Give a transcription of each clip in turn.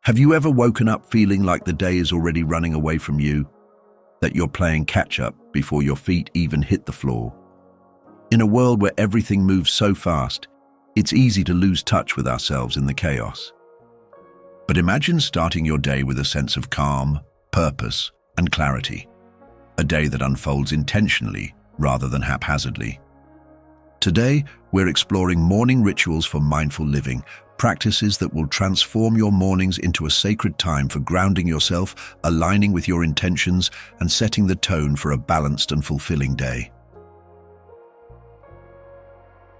Have you ever woken up feeling like the day is already running away from you? That you're playing catch-up before your feet even hit the floor? In a world where everything moves so fast, it's easy to lose touch with ourselves in the chaos. But imagine starting your day with a sense of calm, purpose, and clarity. A day that unfolds intentionally rather than haphazardly. Today, we're exploring morning rituals for mindful living, practices that will transform your mornings into a sacred time for grounding yourself, aligning with your intentions, and setting the tone for a balanced and fulfilling day.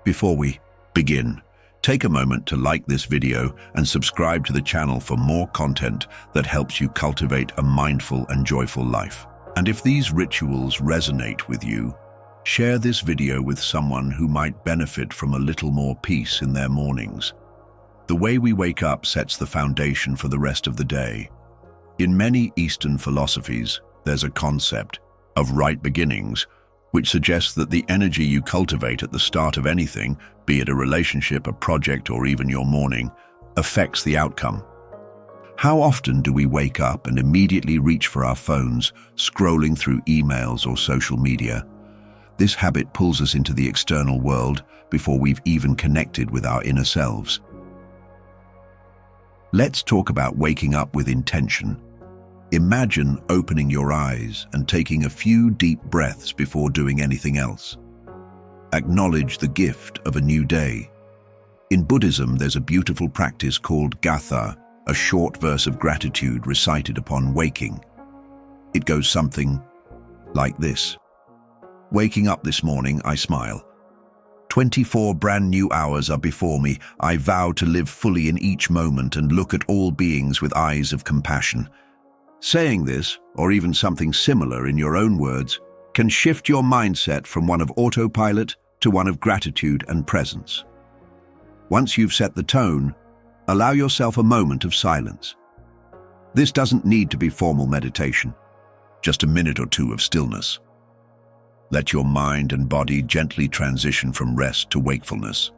Before we begin, take a moment to like this video and subscribe to the channel for more content that helps you cultivate a mindful and joyful life. And if these rituals resonate with you, share this video with someone who might benefit from a little more peace in their mornings. The way we wake up sets the foundation for the rest of the day. In many Eastern philosophies, there's a concept of right beginnings, which suggests that the energy you cultivate at the start of anything, be it a relationship, a project, or even your morning, affects the outcome. How often do we wake up and immediately reach for our phones, scrolling through emails or social media? This habit pulls us into the external world before we've even connected with our inner selves. Let's talk about waking up with intention. Imagine opening your eyes and taking a few deep breaths before doing anything else. Acknowledge the gift of a new day. In Buddhism, there's a beautiful practice called gatha, a short verse of gratitude recited upon waking. It goes something like this. Waking up this morning, I smile. 24 brand new hours are before me. I vow to live fully in each moment and look at all beings with eyes of compassion. Saying this, or even something similar in your own words, can shift your mindset from one of autopilot to one of gratitude and presence. Once you've set the tone, allow yourself a moment of silence. This doesn't need to be formal meditation, just a minute or two of stillness. Let your mind and body gently transition from rest to wakefulness.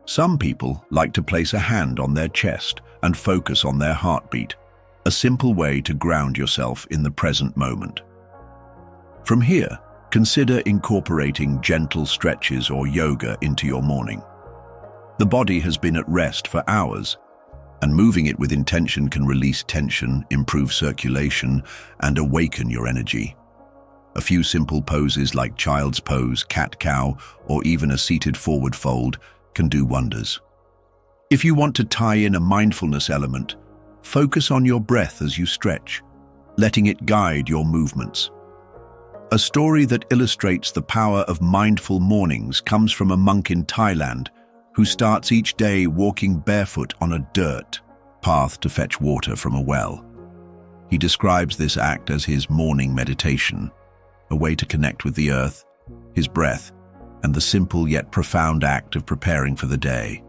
Some people like to place a hand on their chest and focus on their heartbeat, a simple way to ground yourself in the present moment. From here, consider incorporating gentle stretches or yoga into your morning. The body has been at rest for hours, and moving it with intention can release tension, improve circulation, and awaken your energy. A few simple poses like child's pose, cat-cow, or even a seated forward fold can do wonders. If you want to tie in a mindfulness element, focus on your breath as you stretch, letting it guide your movements. A story that illustrates the power of mindful mornings comes from a monk in Thailand who starts each day walking barefoot on a dirt path to fetch water from a well. He describes this act as his morning meditation, a way to connect with the earth, his breath, and the simple yet profound act of preparing for the day.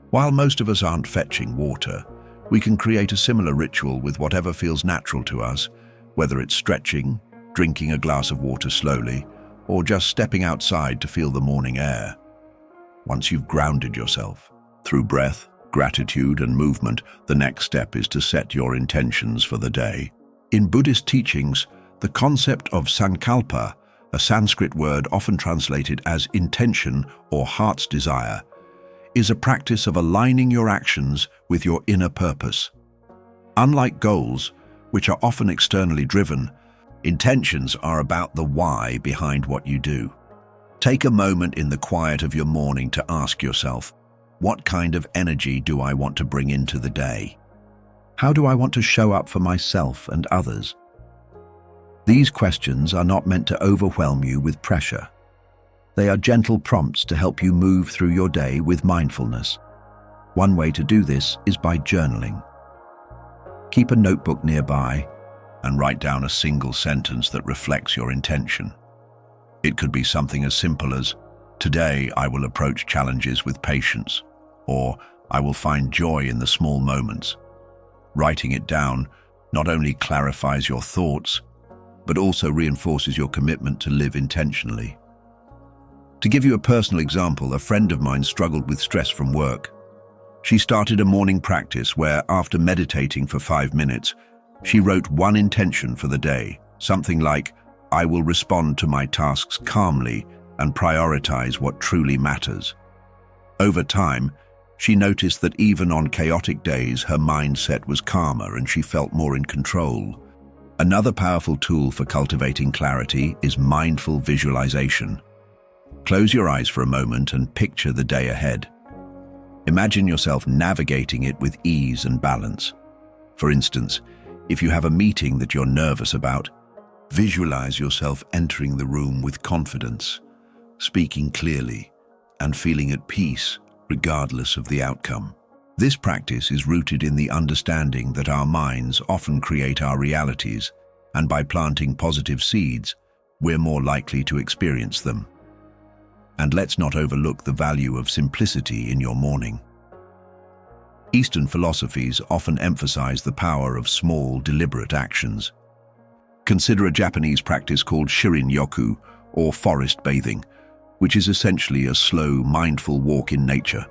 While most of us aren't fetching water, we can create a similar ritual with whatever feels natural to us, whether it's stretching, drinking a glass of water slowly, or just stepping outside to feel the morning air. Once you've grounded yourself through breath, gratitude, and movement, the next step is to set your intentions for the day. In Buddhist teachings, the concept of sankalpa, a Sanskrit word often translated as intention or heart's desire, is a practice of aligning your actions with your inner purpose. Unlike goals, which are often externally driven, intentions are about the why behind what you do. Take a moment in the quiet of your morning to ask yourself, what kind of energy do I want to bring into the day? How do I want to show up for myself and others? These questions are not meant to overwhelm you with pressure. They are gentle prompts to help you move through your day with mindfulness. One way to do this is by journaling. Keep a notebook nearby and write down a single sentence that reflects your intention. It could be something as simple as, "Today I will approach challenges with patience," or "I will find joy in the small moments." Writing it down not only clarifies your thoughts, but also reinforces your commitment to live intentionally. To give you a personal example, a friend of mine struggled with stress from work. She started a morning practice where, after meditating for 5 minutes, she wrote one intention for the day, something like, "I will respond to my tasks calmly and prioritize what truly matters." Over time, she noticed that even on chaotic days, her mindset was calmer and she felt more in control. Another powerful tool for cultivating clarity is mindful visualization. Close your eyes for a moment and picture the day ahead. Imagine yourself navigating it with ease and balance. For instance, if you have a meeting that you're nervous about, visualize yourself entering the room with confidence, speaking clearly, and feeling at peace regardless of the outcome. This practice is rooted in the understanding that our minds often create our realities, and by planting positive seeds, we're more likely to experience them. And let's not overlook the value of simplicity in your morning. Eastern philosophies often emphasize the power of small, deliberate actions. Consider a Japanese practice called shirin-yoku, or forest bathing, which is essentially a slow, mindful walk in nature.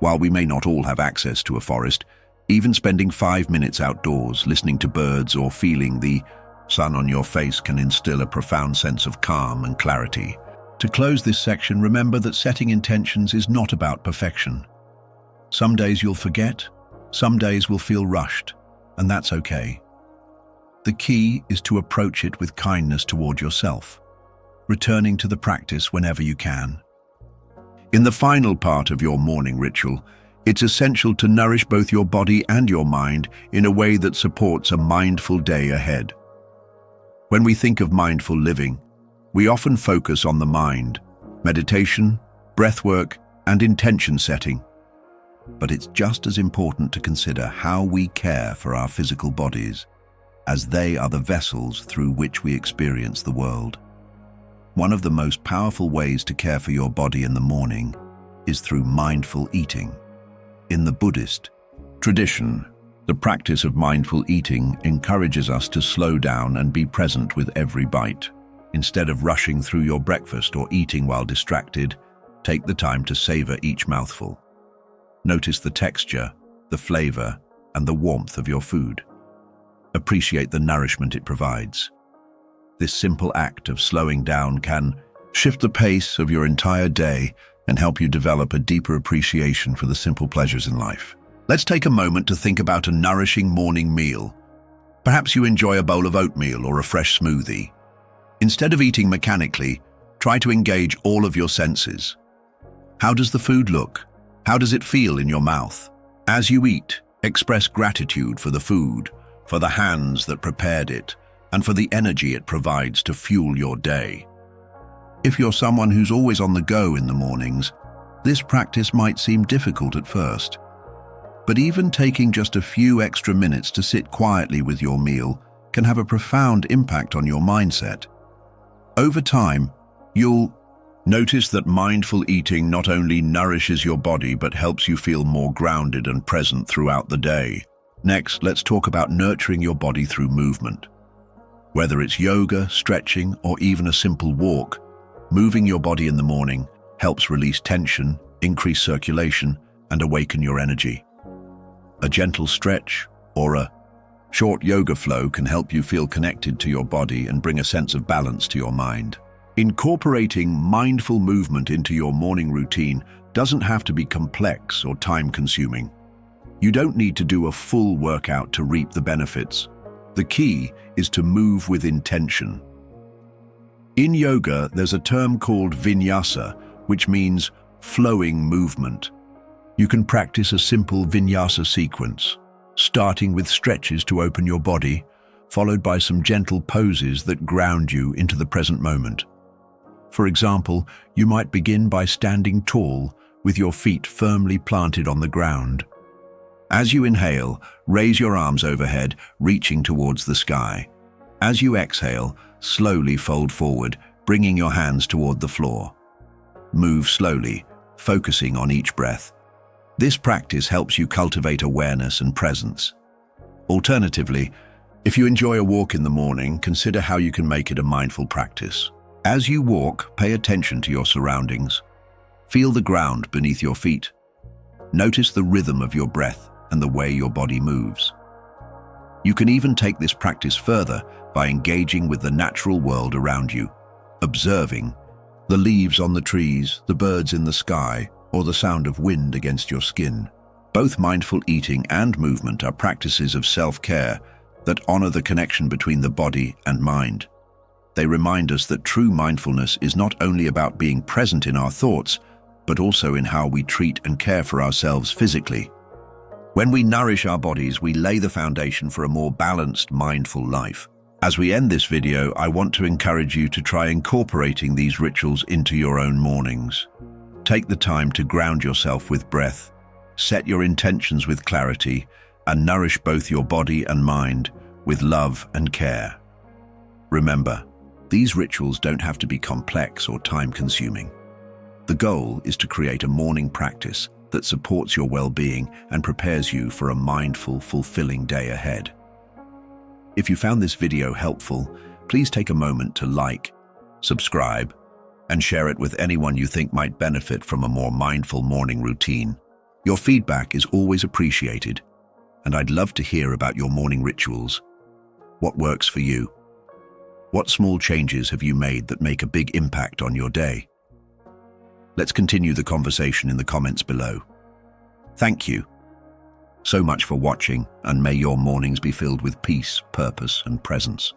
While we may not all have access to a forest, even spending 5 minutes outdoors, listening to birds or feeling the sun on your face can instill a profound sense of calm and clarity. To close this section, remember that setting intentions is not about perfection. Some days you'll forget, some days will feel rushed, and that's okay. The key is to approach it with kindness toward yourself, returning to the practice whenever you can. In the final part of your morning ritual, it's essential to nourish both your body and your mind in a way that supports a mindful day ahead. When we think of mindful living, we often focus on the mind, meditation, breathwork, and intention setting. But it's just as important to consider how we care for our physical bodies, as they are the vessels through which we experience the world. One of the most powerful ways to care for your body in the morning is through mindful eating. In the Buddhist tradition, the practice of mindful eating encourages us to slow down and be present with every bite. Instead of rushing through your breakfast or eating while distracted, take the time to savor each mouthful. Notice the texture, the flavor, and the warmth of your food. Appreciate the nourishment it provides. This simple act of slowing down can shift the pace of your entire day and help you develop a deeper appreciation for the simple pleasures in life. Let's take a moment to think about a nourishing morning meal. Perhaps you enjoy a bowl of oatmeal or a fresh smoothie. Instead of eating mechanically, try to engage all of your senses. How does the food look? How does it feel in your mouth? As you eat, express gratitude for the food, for the hands that prepared it, and for the energy it provides to fuel your day. If you're someone who's always on the go in the mornings, this practice might seem difficult at first. But even taking just a few extra minutes to sit quietly with your meal can have a profound impact on your mindset. Over time, you'll notice that mindful eating not only nourishes your body but helps you feel more grounded and present throughout the day. Next, let's talk about nurturing your body through movement. Whether it's yoga, stretching, or even a simple walk, moving your body in the morning helps release tension, increase circulation, and awaken your energy. A gentle stretch or a short yoga flow can help you feel connected to your body and bring a sense of balance to your mind. Incorporating mindful movement into your morning routine doesn't have to be complex or time-consuming. You don't need to do a full workout to reap the benefits. The key is to move with intention. In yoga, there's a term called vinyasa, which means flowing movement. You can practice a simple vinyasa sequence, starting with stretches to open your body, followed by some gentle poses that ground you into the present moment. For example, you might begin by standing tall with your feet firmly planted on the ground. As you inhale, raise your arms overhead, reaching towards the sky. As you exhale, slowly fold forward, bringing your hands toward the floor. Move slowly, focusing on each breath. This practice helps you cultivate awareness and presence. Alternatively, if you enjoy a walk in the morning, consider how you can make it a mindful practice. As you walk, pay attention to your surroundings. Feel the ground beneath your feet. Notice the rhythm of your breath and the way your body moves. You can even take this practice further by engaging with the natural world around you, observing the leaves on the trees, the birds in the sky, or the sound of wind against your skin. Both mindful eating and movement are practices of self-care that honor the connection between the body and mind. They remind us that true mindfulness is not only about being present in our thoughts, but also in how we treat and care for ourselves physically. When we nourish our bodies, we lay the foundation for a more balanced, mindful life. As we end this video, I want to encourage you to try incorporating these rituals into your own mornings. Take the time to ground yourself with breath, set your intentions with clarity, and nourish both your body and mind with love and care. Remember, these rituals don't have to be complex or time-consuming. The goal is to create a morning practice that supports your well-being and prepares you for a mindful, fulfilling day ahead. If you found this video helpful, please take a moment to like, subscribe, and share it with anyone you think might benefit from a more mindful morning routine. Your feedback is always appreciated, and I'd love to hear about your morning rituals. What works for you? What small changes have you made that make a big impact on your day? Let's continue the conversation in the comments below. Thank you so much for watching, and may your mornings be filled with peace, purpose, and presence.